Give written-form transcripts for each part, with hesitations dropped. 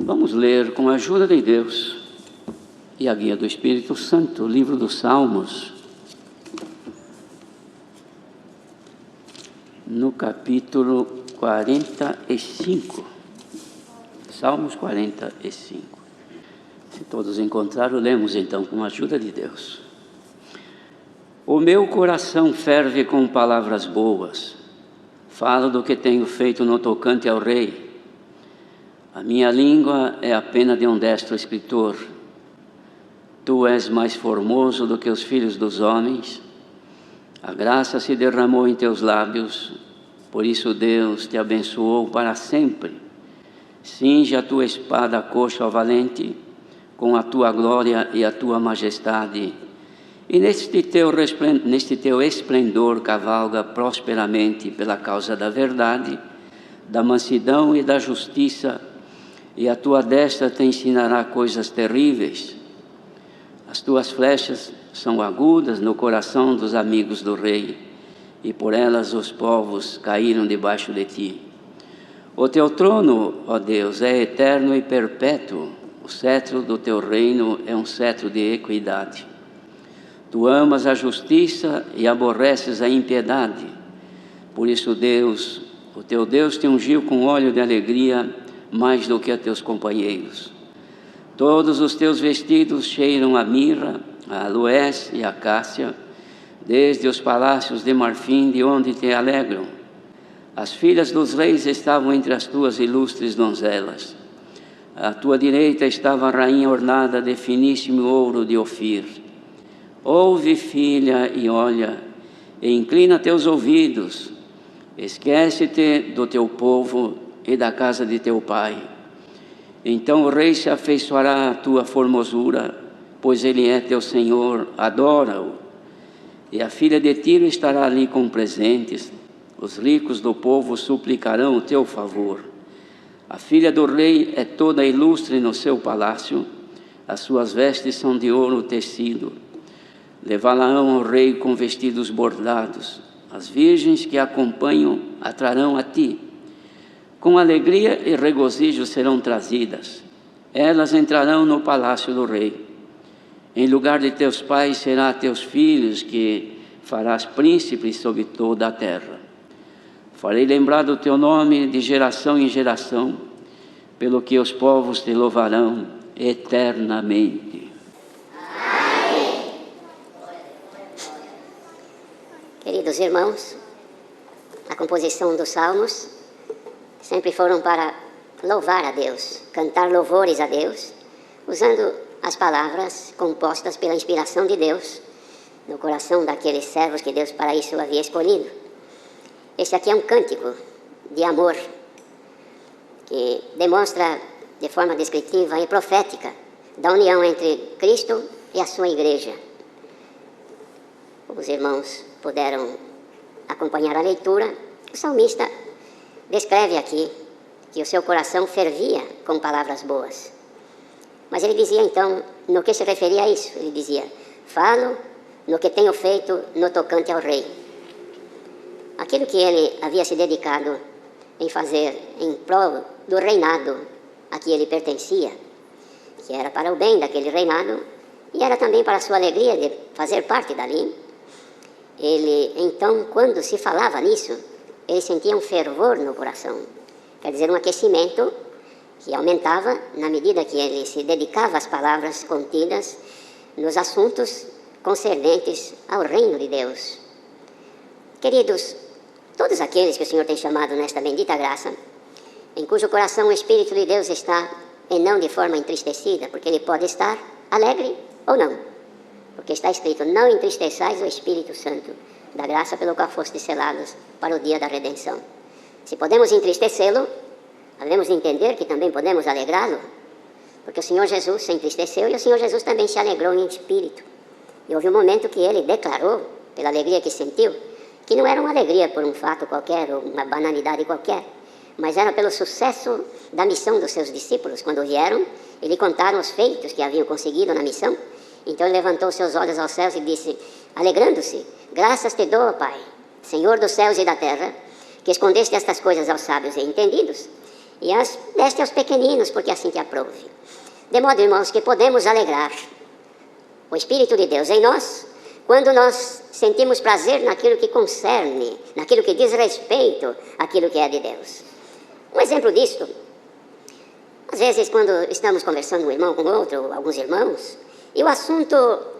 Vamos ler, com a ajuda de Deus e a guia do Espírito Santo, o livro dos Salmos, no capítulo 45. Salmos 45. Se todos encontraram, lemos então com a ajuda de Deus. O meu coração ferve com palavras boas, falo do que tenho feito no tocante ao rei. A minha língua é a pena de um destro escritor. Tu és mais formoso do que os filhos dos homens. A graça se derramou em teus lábios, por isso Deus te abençoou para sempre. Cinge a tua espada coxa ao valente, com a tua glória e a tua majestade. E neste teu esplendor cavalga prosperamente pela causa da verdade, da mansidão e da justiça, e a tua destra te ensinará coisas terríveis. As tuas flechas são agudas no coração dos amigos do rei, e por elas os povos caíram debaixo de ti. O teu trono, ó Deus, é eterno e perpétuo. O cetro do teu reino é um cetro de equidade. Tu amas a justiça e aborreces a impiedade. Por isso Deus, o teu Deus, te ungiu com óleo de alegria mais do que a teus companheiros. Todos os teus vestidos cheiram a mirra, a aloés e a cássia, desde os palácios de marfim, de onde te alegram. As filhas dos reis estavam entre as tuas ilustres donzelas. À tua direita estava a rainha ornada de finíssimo ouro de Ofir. Ouve, filha, e olha, e inclina teus ouvidos. Esquece-te do teu povo e da casa de teu pai. Então o rei se afeiçoará à tua formosura, pois ele é teu Senhor, adora-o. E a filha de Tiro estará ali com presentes. Os ricos do povo suplicarão o teu favor. A filha do rei é toda ilustre no seu palácio, as suas vestes são de ouro tecido. Levá-la-ão ao rei com vestidos bordados. As virgens que a acompanham atrarão a ti. Com alegria e regozijo serão trazidas. Elas entrarão no palácio do rei. Em lugar de teus pais será teus filhos, que farás príncipes sobre toda a terra. Farei lembrar do teu nome de geração em geração, pelo que os povos te louvarão eternamente. Amém. Queridos irmãos, a composição dos salmos sempre foram para louvar a Deus, cantar louvores a Deus, usando as palavras compostas pela inspiração de Deus no coração daqueles servos que Deus para isso havia escolhido. Este aqui é um cântico de amor que demonstra de forma descritiva e profética da união entre Cristo e a sua igreja. Os irmãos puderam acompanhar a leitura. O salmista descreve aqui que o seu coração fervia com palavras boas. Mas ele dizia então, no que se referia a isso? Ele dizia, falo no que tenho feito no tocante ao rei. Aquilo que ele havia se dedicado em fazer em prol do reinado a que ele pertencia, que era para o bem daquele reinado, e era também para a sua alegria de fazer parte dali. Ele, então, quando se falava nisso, ele sentia um fervor no coração, quer dizer, um aquecimento que aumentava na medida que ele se dedicava às palavras contidas nos assuntos concernentes ao reino de Deus. Queridos, todos aqueles que o Senhor tem chamado nesta bendita graça, em cujo coração o Espírito de Deus está, e não de forma entristecida, porque ele pode estar alegre ou não, porque está escrito, não entristeçais o Espírito Santo, da graça pelo qual fostes selados para o dia da redenção. Se podemos entristecê-lo, havemos de entender que também podemos alegrá-lo, porque o Senhor Jesus se entristeceu e o Senhor Jesus também se alegrou em espírito. E houve um momento que ele declarou, pela alegria que sentiu, que não era uma alegria por um fato qualquer ou uma banalidade qualquer, mas era pelo sucesso da missão dos seus discípulos. Quando vieram e lhe contaram os feitos que haviam conseguido na missão, então ele levantou seus olhos aos céus e disse, alegrando-se, graças te dou, Pai, Senhor dos céus e da terra, que escondeste estas coisas aos sábios e entendidos, e as deste aos pequeninos, porque assim te aprouve. De modo, irmãos, que podemos alegrar o Espírito de Deus em nós, quando nós sentimos prazer naquilo que concerne, naquilo que diz respeito àquilo que é de Deus. Um exemplo disto, às vezes quando estamos conversando um irmão com outro, ou alguns irmãos, e o assunto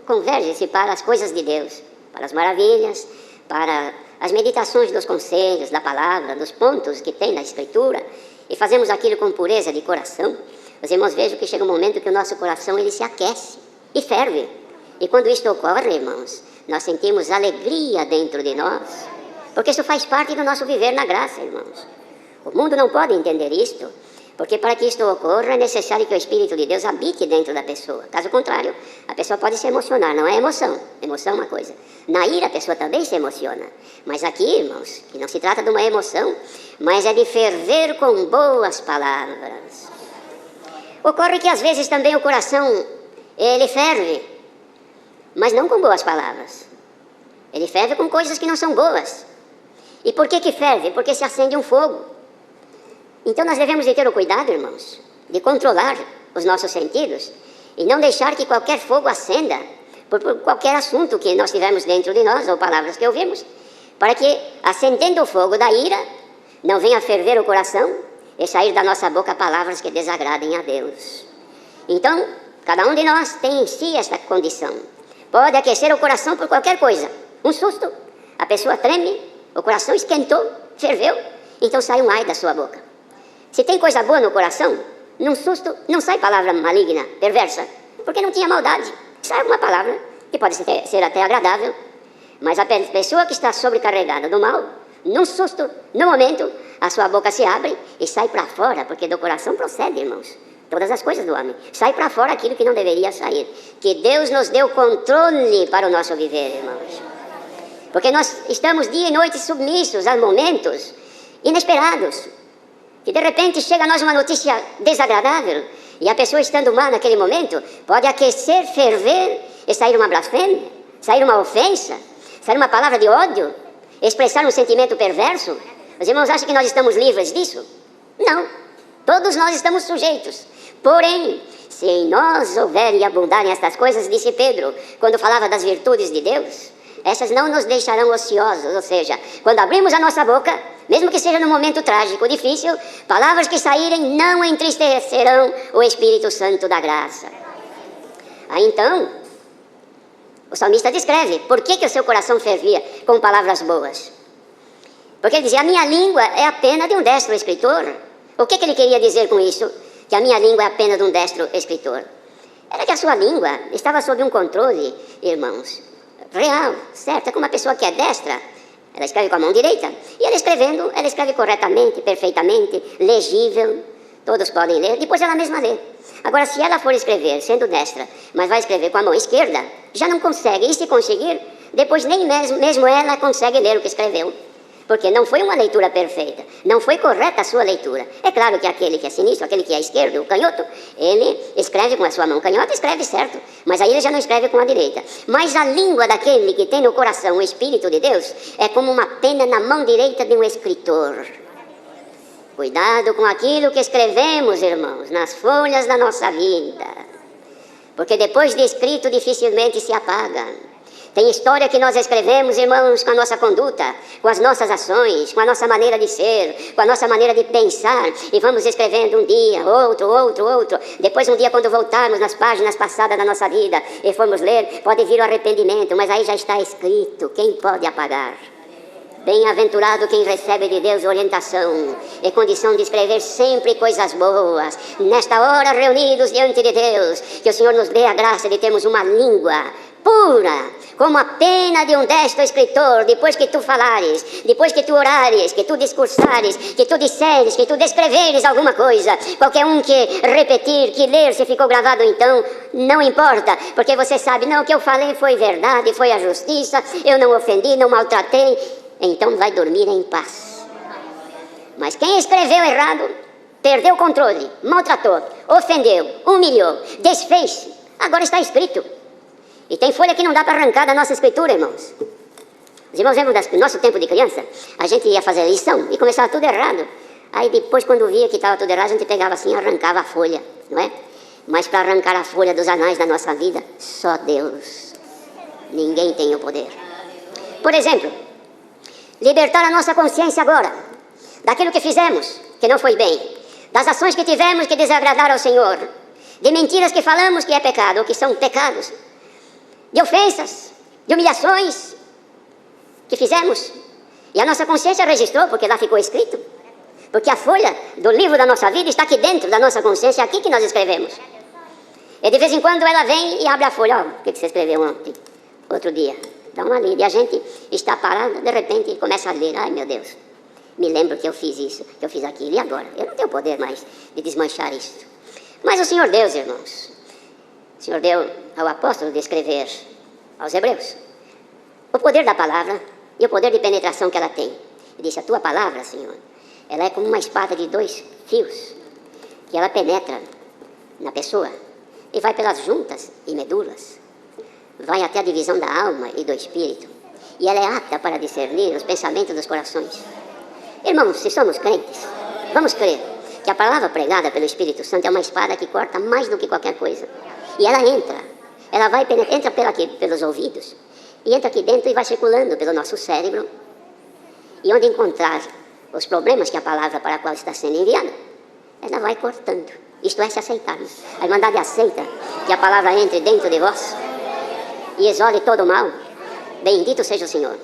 converge-se para as coisas de Deus, para as maravilhas, para as meditações dos conselhos, da palavra, dos pontos que tem na Escritura, e fazemos aquilo com pureza de coração, os irmãos vejam que chega um momento que o nosso coração ele se aquece e ferve. E quando isto ocorre, irmãos, nós sentimos alegria dentro de nós, porque isso faz parte do nosso viver na graça, irmãos. O mundo não pode entender isto, porque para que isto ocorra é necessário que o Espírito de Deus habite dentro da pessoa. Caso contrário, a pessoa pode se emocionar, não é emoção. Emoção é uma coisa. Na ira a pessoa também se emociona. Mas aqui, irmãos, que não se trata de uma emoção, mas é de ferver com boas palavras. Ocorre que às vezes também o coração, ele ferve, mas não com boas palavras. Ele ferve com coisas que não são boas. E por que ferve? Porque se acende um fogo. Então nós devemos de ter o cuidado, irmãos, de controlar os nossos sentidos e não deixar que qualquer fogo acenda por qualquer assunto que nós tivermos dentro de nós ou palavras que ouvimos, para que, acendendo o fogo da ira, não venha ferver o coração e sair da nossa boca palavras que desagradem a Deus. Então, cada um de nós tem em si esta condição. Pode aquecer o coração por qualquer coisa. Um susto, a pessoa treme, o coração esquentou, ferveu, então sai um ai da sua boca. Se tem coisa boa no coração, num susto não sai palavra maligna, perversa, porque não tinha maldade. Sai alguma palavra que pode ser até agradável, mas a pessoa que está sobrecarregada do mal, num susto, no momento, a sua boca se abre e sai para fora, porque do coração procede, irmãos, todas as coisas do homem. Sai para fora aquilo que não deveria sair. Que Deus nos dê o controle para o nosso viver, irmãos. Porque nós estamos dia e noite submissos a momentos inesperados. Que de repente chega a nós uma notícia desagradável e a pessoa estando mal naquele momento pode aquecer, ferver e sair uma blasfêmia, sair uma ofensa, sair uma palavra de ódio, expressar um sentimento perverso. Os irmãos acham que nós estamos livres disso? Não, todos nós estamos sujeitos. Porém, se em nós houverem e abundarem estas coisas, disse Pedro, quando falava das virtudes de Deus, essas não nos deixarão ociosos, ou seja, quando abrimos a nossa boca, mesmo que seja num momento trágico, difícil, palavras que saírem não entristecerão o Espírito Santo da graça. Aí então, o salmista descreve por que o seu coração fervia com palavras boas. Porque ele dizia, a minha língua é a pena de um destro escritor. O que ele queria dizer com isso? Que a minha língua é a pena de um destro escritor. Era que a sua língua estava sob um controle, irmãos, real, certo? É como uma pessoa que é destra, ela escreve com a mão direita, e ela escrevendo, ela escreve corretamente, perfeitamente, legível, todos podem ler, depois ela mesma lê. Agora, se ela for escrever, sendo destra, mas vai escrever com a mão esquerda, já não consegue, e se conseguir, depois nem mesmo ela consegue ler o que escreveu. Porque não foi uma leitura perfeita, não foi correta a sua leitura. É claro que aquele que é sinistro, aquele que é esquerdo, o canhoto, ele escreve com a sua mão canhota, escreve certo, mas aí ele já não escreve com a direita. Mas a língua daquele que tem no coração o Espírito de Deus é como uma pena na mão direita de um escritor. Cuidado com aquilo que escrevemos, irmãos, nas folhas da nossa vida, porque depois de escrito dificilmente se apaga. Tem história que nós escrevemos, irmãos, com a nossa conduta, com as nossas ações, com a nossa maneira de ser, com a nossa maneira de pensar, e vamos escrevendo um dia, outro. Depois um dia, quando voltarmos nas páginas passadas da nossa vida e formos ler, pode vir o arrependimento, mas aí já está escrito, quem pode apagar? Bem-aventurado quem recebe de Deus orientação e condição de escrever sempre coisas boas. Nesta hora, reunidos diante de Deus, que o Senhor nos dê a graça de termos uma língua pura, como a pena de um destro escritor, depois que tu falares, depois que tu orares, que tu discursares, que tu disseres, que tu descreveres alguma coisa, qualquer um que repetir, que ler, se ficou gravado então, não importa, porque você sabe, não, o que eu falei foi verdade, foi a justiça, eu não ofendi, não maltratei, então vai dormir em paz. Mas quem escreveu errado, perdeu o controle, maltratou, ofendeu, humilhou, desfez, agora está escrito. E tem folha que não dá para arrancar da nossa escritura, irmãos. Os irmãos lembram do nosso tempo de criança? A gente ia fazer lição e começava tudo errado. Aí depois, quando via que estava tudo errado, a gente pegava assim e arrancava a folha, não é? Mas para arrancar a folha dos anais da nossa vida, só Deus. Ninguém tem o poder. Por exemplo, libertar a nossa consciência agora daquilo que fizemos, que não foi bem, das ações que tivemos que desagradaram ao Senhor, de mentiras que falamos que é pecado, ou que são pecados, de ofensas, de humilhações que fizemos. E a nossa consciência registrou, porque lá ficou escrito. Porque a folha do livro da nossa vida está aqui dentro da nossa consciência, é aqui que nós escrevemos. E de vez em quando ela vem e abre a folha. Ó, o que você escreveu ontem, outro dia? Dá uma lida. E a gente está parado, de repente começa a ler. Ai, meu Deus, me lembro que eu fiz isso, que eu fiz aquilo. E agora? Eu não tenho poder mais de desmanchar isso. Mas o Senhor Deus, irmãos, o Senhor deu ao apóstolo de escrever aos hebreus o poder da palavra e o poder de penetração que ela tem. Ele disse, a tua palavra, Senhor, ela é como uma espada de 2 fios, que ela penetra na pessoa e vai pelas juntas e medulas, vai até a divisão da alma e do espírito, e ela é apta para discernir os pensamentos dos corações. Irmãos, se somos crentes, vamos crer que a palavra pregada pelo Espírito Santo é uma espada que corta mais do que qualquer coisa. E ela vai entra pelos ouvidos, e entra aqui dentro e vai circulando pelo nosso cérebro, e onde encontrar os problemas que a palavra para a qual está sendo enviada, ela vai cortando. Isto é, se aceitarmos. A Irmandade aceita que a palavra entre dentro de vós e exole todo o mal. Bendito seja o Senhor.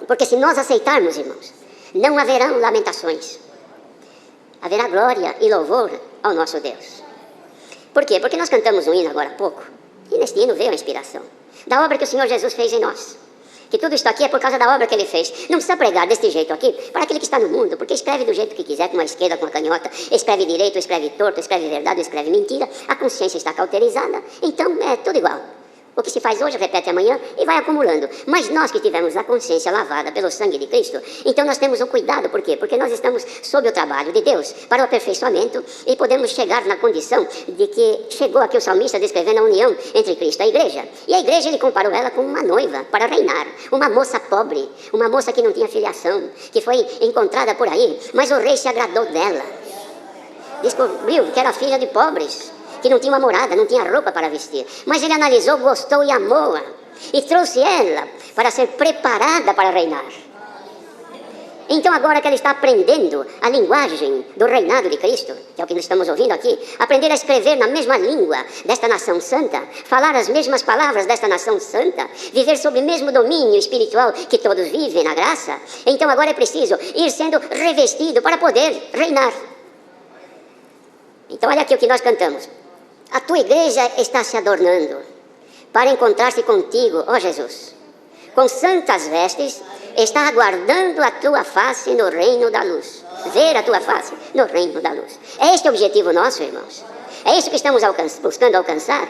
Porque se nós aceitarmos, irmãos, não haverão lamentações. Haverá glória e louvor ao nosso Deus. Por quê? Porque nós cantamos um hino agora há pouco, e neste hino veio a inspiração da obra que o Senhor Jesus fez em nós. Que tudo isso aqui é por causa da obra que Ele fez. Não precisa pregar deste jeito aqui para aquele que está no mundo, porque escreve do jeito que quiser, com a esquerda, com a canhota, escreve direito, escreve torto, escreve verdade, escreve mentira, a consciência está cauterizada, então é tudo igual. O que se faz hoje, repete amanhã e vai acumulando. Mas nós que tivemos a consciência lavada pelo sangue de Cristo, então nós temos um cuidado. Por quê? Porque nós estamos sob o trabalho de Deus para o aperfeiçoamento e podemos chegar na condição de que chegou aqui o salmista descrevendo a união entre Cristo e a igreja. E a igreja ele comparou ela com uma noiva para reinar. Uma moça pobre, uma moça que não tinha filiação, que foi encontrada por aí, mas o rei se agradou dela. Descobriu que era filha de pobres, que não tinha uma morada, não tinha roupa para vestir. Mas ele analisou, gostou e amou-a. E trouxe ela para ser preparada para reinar. Então agora que ela está aprendendo a linguagem do reinado de Cristo, que é o que nós estamos ouvindo aqui, aprender a escrever na mesma língua desta nação santa, falar as mesmas palavras desta nação santa, viver sob o mesmo domínio espiritual que todos vivem na graça, então agora é preciso ir sendo revestido para poder reinar. Então olha aqui o que nós cantamos. A tua igreja está se adornando para encontrar-se contigo, ó Jesus. Com santas vestes, está aguardando a tua face no reino da luz. Ver a tua face no reino da luz. É este o objetivo nosso, irmãos. É isso que estamos buscando alcançar.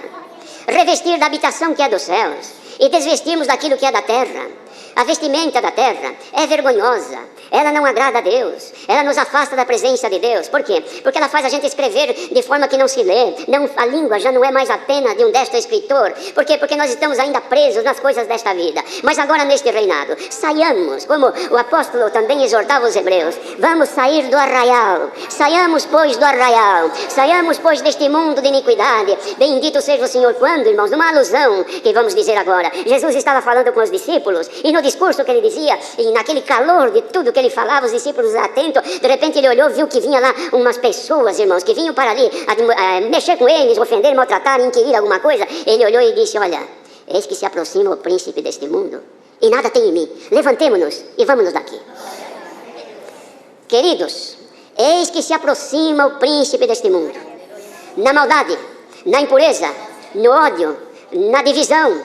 Revestir da habitação que é dos céus e desvestirmos daquilo que é da terra. A vestimenta da terra é vergonhosa, ela não agrada a Deus, ela nos afasta da presença de Deus. Por quê? Porque ela faz a gente escrever de forma que não se lê, a língua já não é mais a pena de um destro escritor. Por quê? Porque nós estamos ainda presos nas coisas desta vida. Mas agora neste reinado, saiamos, como o apóstolo também exortava os hebreus, vamos sair do arraial, saiamos pois do arraial, saiamos pois deste mundo de iniquidade. Bendito seja o Senhor. Quando, irmãos? Numa alusão que vamos dizer agora, Jesus estava falando com os discípulos e no discurso que ele dizia, e naquele calor de tudo que ele falava, os discípulos atentos, de repente ele olhou, viu que vinha lá umas pessoas, irmãos, que vinham para ali mexer com eles, ofender, maltratar, inquirir alguma coisa. Ele olhou e disse, olha, eis que se aproxima o príncipe deste mundo e nada tem em mim, levantemo-nos e vamos-nos daqui. Queridos, eis que se aproxima o príncipe deste mundo, na maldade, na impureza, no ódio, na divisão,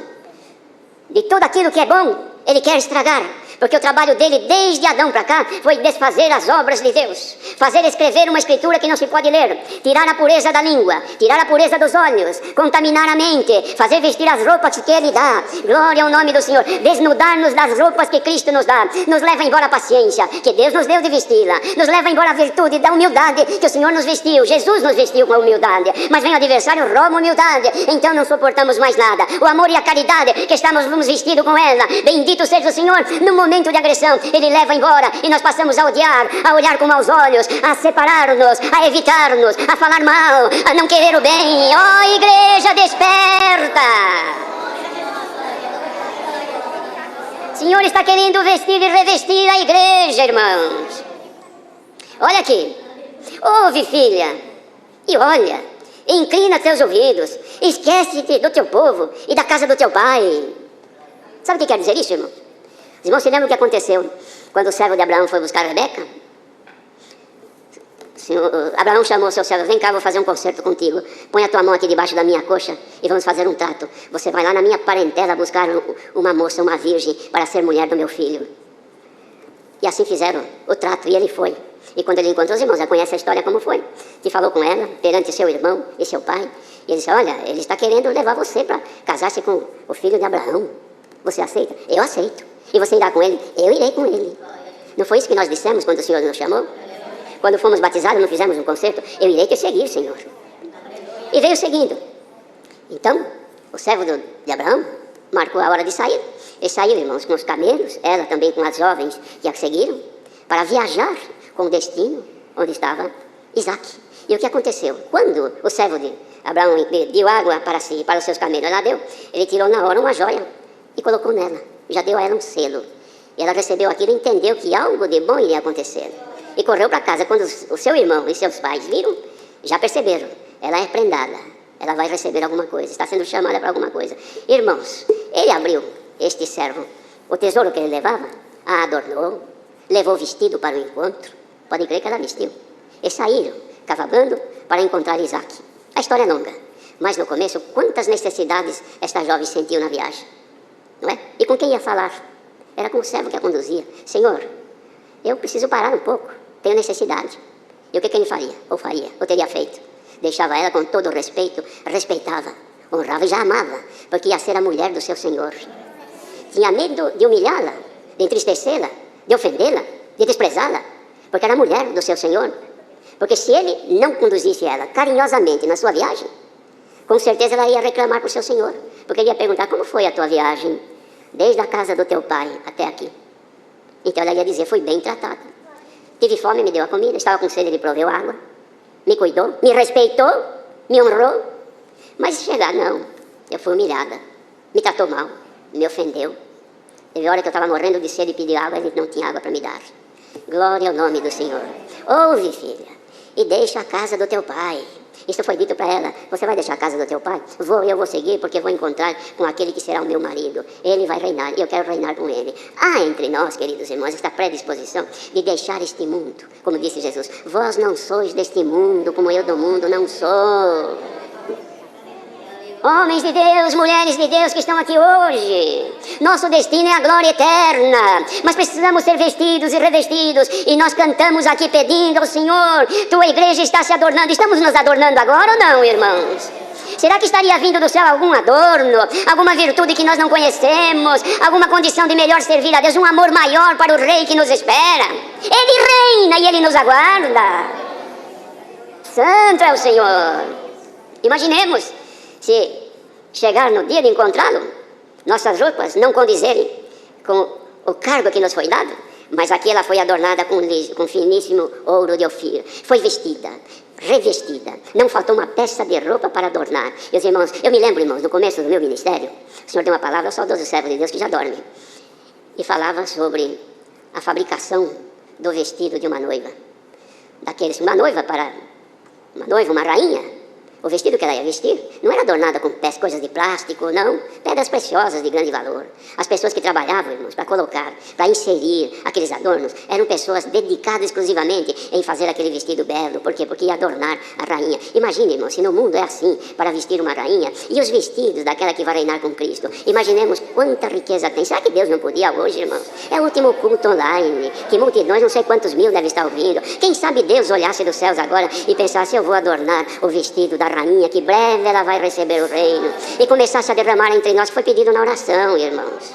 de tudo aquilo que é bom. Ele quer estragar, porque o trabalho dele desde Adão para cá foi desfazer as obras de Deus, fazer escrever uma escritura que não se pode ler, tirar a pureza da língua, tirar a pureza dos olhos, contaminar a mente, fazer vestir as roupas que Ele dá. Glória ao nome do Senhor. Desnudar-nos das roupas que Cristo nos dá, nos leva embora a paciência que Deus nos deu de vesti-la, nos leva embora a virtude da humildade que o Senhor nos vestiu. Jesus nos vestiu com a humildade, mas vem o adversário, rouba a humildade, então não suportamos mais nada. O amor e a caridade que estamos vestidos com ela, bendito seja o Senhor. No momento de agressão, ele leva embora e nós passamos a odiar, a olhar com maus olhos, a separar-nos, a evitar-nos, a falar mal, a não querer o bem. Ó, igreja, desperta! O Senhor está querendo vestir e revestir a igreja, irmãos. Olha aqui. Ouve, filha, e olha, inclina teus ouvidos, esquece-te do teu povo e da casa do teu pai. Sabe o que quer dizer isso, irmão? Os irmãos se lembram o que aconteceu quando o servo de Abraão foi buscar a Rebeca? Abraão chamou seu servo: vem cá, vou fazer um concerto contigo. Põe a tua mão aqui debaixo da minha coxa e vamos fazer um trato. Você vai lá na minha parentela buscar uma moça, uma virgem, para ser mulher do meu filho. E assim fizeram o trato, e ele foi. E quando ele encontrou os irmãos, já conhece a história como foi. E falou com ela, perante seu irmão e seu pai. E ele disse: olha, ele está querendo levar você para casar-se com o filho de Abraão. Você aceita? Eu aceito. E você irá com ele? Eu irei com ele. Não foi isso que nós dissemos quando o Senhor nos chamou? Quando fomos batizados, não fizemos um concerto? Eu irei te seguir, Senhor. E veio seguindo. Então, o servo de Abraão marcou a hora de sair. Ele saiu, irmãos, com os camelos, ela também com as jovens que a seguiram, para viajar com o destino onde estava Isaac. E o que aconteceu? Quando o servo de Abraão deu água para si, para os seus camelos, ela deu, ele tirou na hora uma joia e colocou nela. Já deu a ela um selo. E ela recebeu aquilo e entendeu que algo de bom iria acontecer. E correu para casa. Quando o seu irmão e seus pais viram, já perceberam. Ela é prendada. Ela vai receber alguma coisa. Está sendo chamada para alguma coisa. Irmãos, ele abriu, este servo, o tesouro que ele levava, a adornou, levou o vestido para o encontro. Podem crer que ela vestiu. E saíram, cavalgando, para encontrar Isaac. A história é longa. Mas no começo, quantas necessidades esta jovem sentiu na viagem. Não é? E com quem ia falar? Era com o servo que a conduzia. Senhor, eu preciso parar um pouco. Tenho necessidade. E o que ele faria? Ou faria? Ou teria feito? Deixava ela com todo o respeito, respeitava, honrava e já amava, porque ia ser a mulher do seu Senhor. Tinha medo de humilhá-la, de entristecê-la, de ofendê-la, de desprezá-la, porque era a mulher do seu Senhor. Porque se ele não conduzisse ela carinhosamente na sua viagem, com certeza ela ia reclamar para o seu Senhor, porque ele ia perguntar: como foi a tua viagem, desde a casa do teu pai até aqui? Então ela ia dizer: foi bem tratada. Tive fome, me deu a comida, estava com sede, ele proveu água, me cuidou, me respeitou, me honrou. Mas chegar, não, eu fui humilhada, me tratou mal, me ofendeu. Teve hora que eu estava morrendo de sede e pedi água, ele não tinha água para me dar. Glória ao nome do Senhor. Ouve, filha, e deixa a casa do teu pai. Isso foi dito para ela: você vai deixar a casa do teu pai? Eu vou seguir, porque vou encontrar com aquele que será o meu marido. Ele vai reinar e eu quero reinar com ele. Há entre nós, queridos irmãos, esta predisposição de deixar este mundo. Como disse Jesus: vós não sois deste mundo, como eu do mundo não sou. Homens de Deus, mulheres de Deus que estão aqui hoje, nosso destino é a glória eterna, mas precisamos ser vestidos e revestidos, e nós cantamos aqui pedindo ao Senhor: tua igreja está se adornando. Estamos nos adornando agora ou não, irmãos? Será que estaria vindo do céu algum adorno, alguma virtude que nós não conhecemos, alguma condição de melhor servir a Deus, um amor maior para o Rei que nos espera? Ele reina e Ele nos aguarda. Santo é o Senhor. Imaginemos se chegar no dia de encontrá-lo, nossas roupas não condizerem com o cargo que nos foi dado, mas aqui ela foi adornada com finíssimo ouro de Ofir. Foi vestida, revestida, não faltou uma peça de roupa para adornar. Meus irmãos, eu me lembro, irmãos, no começo do meu ministério, o Senhor deu uma palavra ao saudoso servo de Deus que já dorme, e falava sobre a fabricação do vestido de uma noiva. Uma noiva para uma noiva, uma rainha. O vestido que ela ia vestir não era adornada com coisas de plástico, não. Pedras preciosas de grande valor. As pessoas que trabalhavam, irmãos, para colocar, para inserir aqueles adornos, eram pessoas dedicadas exclusivamente em fazer aquele vestido belo. Por quê? Porque ia adornar a rainha. Imagine, irmãos, se no mundo é assim, para vestir uma rainha, e os vestidos daquela que vai reinar com Cristo. Imaginemos quanta riqueza tem. Será que Deus não podia hoje, irmãos? É o último culto online, que multidões, não sei quantos mil devem estar ouvindo. Quem sabe Deus olhasse dos céus agora e pensasse: eu vou adornar o vestido da rainha, que breve ela vai receber o reino, e começasse a derramar entre nós, que foi pedido na oração, irmãos.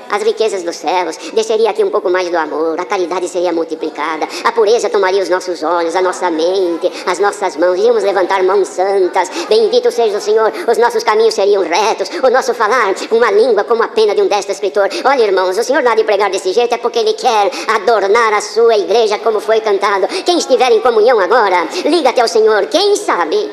as riquezas dos céus, desceria aqui um pouco mais do amor, a caridade seria multiplicada, a pureza tomaria os nossos olhos, a nossa mente, as nossas mãos, iríamos levantar mãos santas, bendito seja o Senhor, os nossos caminhos seriam retos, o nosso falar, uma língua como a pena de um destro escritor. Olha, irmãos, o Senhor não há de pregar desse jeito, é porque Ele quer adornar a sua igreja como foi cantado. Quem estiver em comunhão agora, liga-te ao Senhor, quem sabe,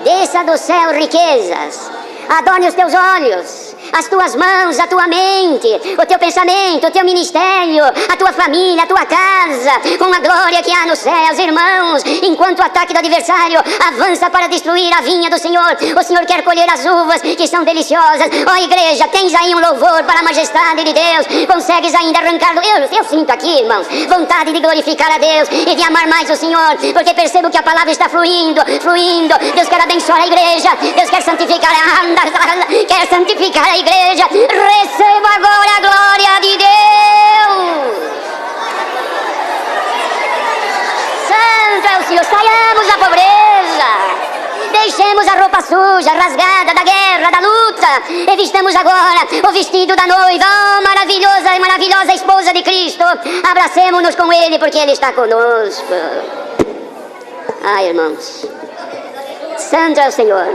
desça do céu riquezas, adorne os teus olhos, as tuas mãos, a tua mente, o teu pensamento, o teu ministério, a tua família, a tua casa, com a glória que há nos céus, irmãos, enquanto o ataque do adversário avança para destruir a vinha do Senhor, o Senhor quer colher as uvas que são deliciosas. Ó igreja, tens aí um louvor para a majestade de Deus, consegues ainda arrancar, eu sinto aqui, irmãos, vontade de glorificar a Deus e de amar mais o Senhor, porque percebo que a palavra está fluindo, Deus quer abençoar a igreja, Deus quer santificar a igreja, receba agora a glória de Deus. Santo é o Senhor, saiamos da pobreza, deixemos a roupa suja, rasgada da guerra, da luta, e vistamos agora o vestido da noiva, oh, maravilhosa esposa de Cristo, abracemo-nos com Ele, porque Ele está conosco. Ai, irmãos, santo é o Senhor.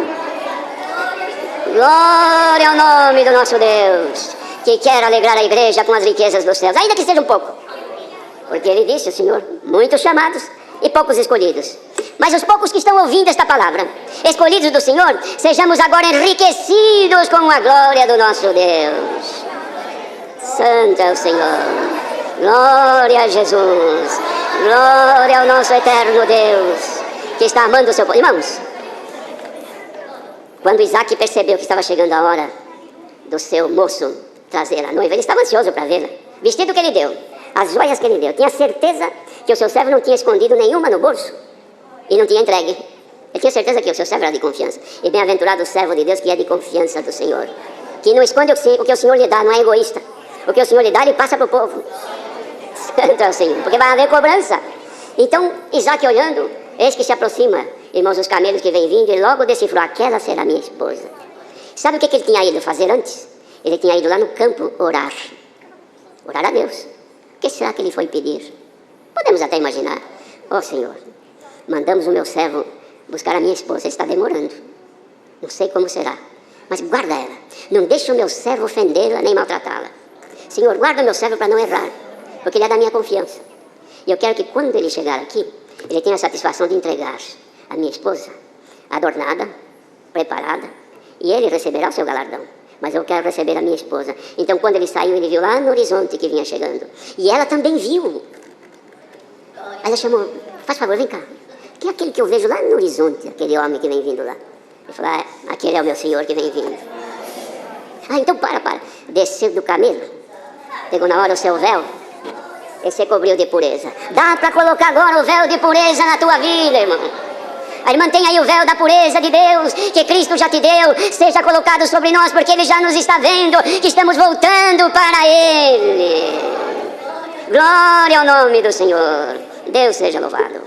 Glória ao nome do nosso Deus, que quer alegrar a igreja com as riquezas dos céus, ainda que seja um pouco. Porque Ele disse, o Senhor, muitos chamados e poucos escolhidos. Mas os poucos que estão ouvindo esta palavra, escolhidos do Senhor, sejamos agora enriquecidos com a glória do nosso Deus. Santo é o Senhor. Glória a Jesus. Glória ao nosso eterno Deus, que está amando o seu povo. Irmãos, quando Isaac percebeu que estava chegando a hora do seu moço trazer a noiva, ele estava ansioso para vê-la. Vestido que ele deu, as joias que ele deu, tinha certeza que o seu servo não tinha escondido nenhuma no bolso e não tinha entregue. Ele tinha certeza que o seu servo era de confiança. E bem-aventurado o servo de Deus que é de confiança do Senhor, que não esconde o que o Senhor lhe dá, não é egoísta. O que o Senhor lhe dá, ele passa para o povo. Santo é o Senhor, porque vai haver cobrança. Então Isaac olhando, eis que se aproxima, irmãos, os camelos que vem vindo, e logo decifrou, aquela será minha esposa. Sabe o que ele tinha ido fazer antes? Ele tinha ido lá no campo orar a Deus. O que será que ele foi pedir? Podemos até imaginar, ó Senhor, mandamos o meu servo buscar a minha esposa, ele está demorando, não sei como será, mas guarda ela, não deixa o meu servo ofendê-la nem maltratá-la. Senhor, guarda o meu servo para não errar, porque ele é da minha confiança, e eu quero que quando ele chegar aqui, ele tenha a satisfação de entregar a minha esposa, adornada, preparada, e ele receberá o seu galardão. Mas eu quero receber a minha esposa. Então quando ele saiu, ele viu lá no horizonte que vinha chegando. E ela também viu. Ela chamou, faz favor, vem cá. Quem é aquele que eu vejo lá no horizonte, aquele homem que vem vindo lá? Ele falou, aquele é o meu Senhor que vem vindo. Então para. Desceu do camelo, pegou na hora o seu véu, e se cobriu de pureza. Dá para colocar agora o véu de pureza na tua vida, irmão. A irmã tem aí o véu da pureza de Deus, que Cristo já te deu, seja colocado sobre nós, porque Ele já nos está vendo, que estamos voltando para Ele. Glória ao nome do Senhor. Deus seja louvado.